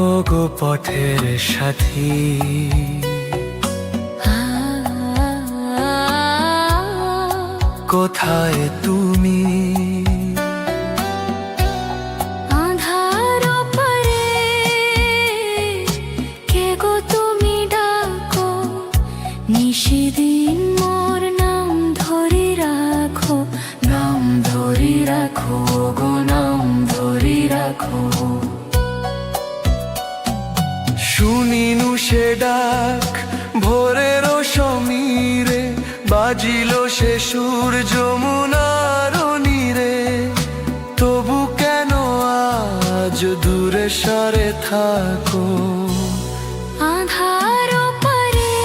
ওগো পথের সাথী, কোথায় তুমি? আঁধার পারে কে গো তুমি ডাকো, নিশিদিন মোর নাম ধরি রাখো, নাম ধরি রাখো গো, নাম ধরি রাখো। শুনিনু সে ডাক ভোরের সমীরে, বাজিল সে সুর যমুনার নীরে। তবু কেন আজ দূরে সরে থাকো? আঁধার পারে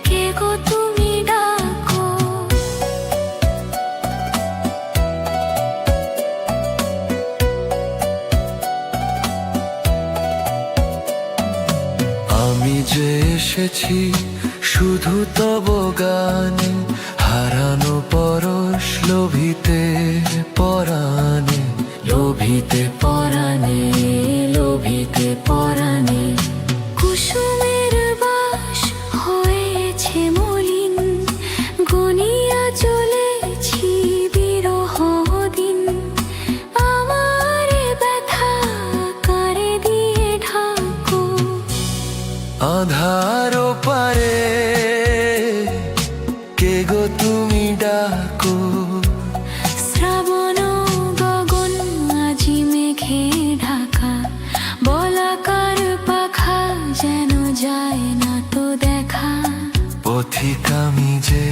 কে গো তুমি ডাকো। আমি যে এসেছি শুধু তব গানে, হারানো পরশ লোভিতে পরাণে, লোভিতে পরাণে, লোভিতে পরাণে। কুসুমের বাস হয়েছে মলিন, গনিয়া চলেছি বিরহ দিন। আমার ব্যথা কারে দিয়ে ঢাকো। আঁধার পারে কে গো তুমি ডাকো? শ্রাবণ গগন আজি মেঘে ঢাকা, বলাকার পাখা যেন যায় না তো দেখা। পথিক আমি যে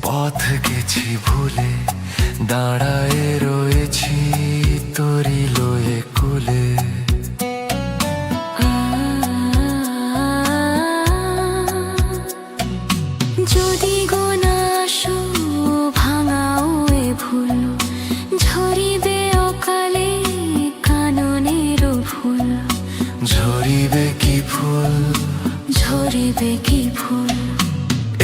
পথ গেছি ভুলে, দাঁড়ায় রয়েছি তোরি লয়ে কুলে। যদি গো না আসো ভাঙাও এ ভুল, ঝরিবে অকালে কাননের ফুল। ঝরিবে কি ফুল, ঝরিবে কি ফুল।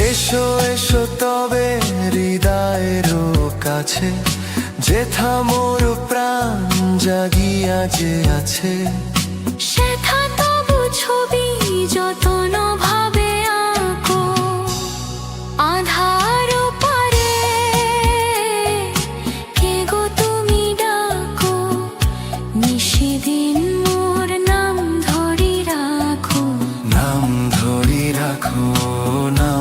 এসো এসো তবে হৃদয়ের কাছে, যেথা মোর প্রাণ জাগিয়া যে আছে। সেথা তবু ছবি যতন ভাবে আঁকো। আঁধার পারে কে গো তুমি ডাকো, নিশিদিন মোর নাম ধরি রাখো, নাম ধরি রাখো, নাম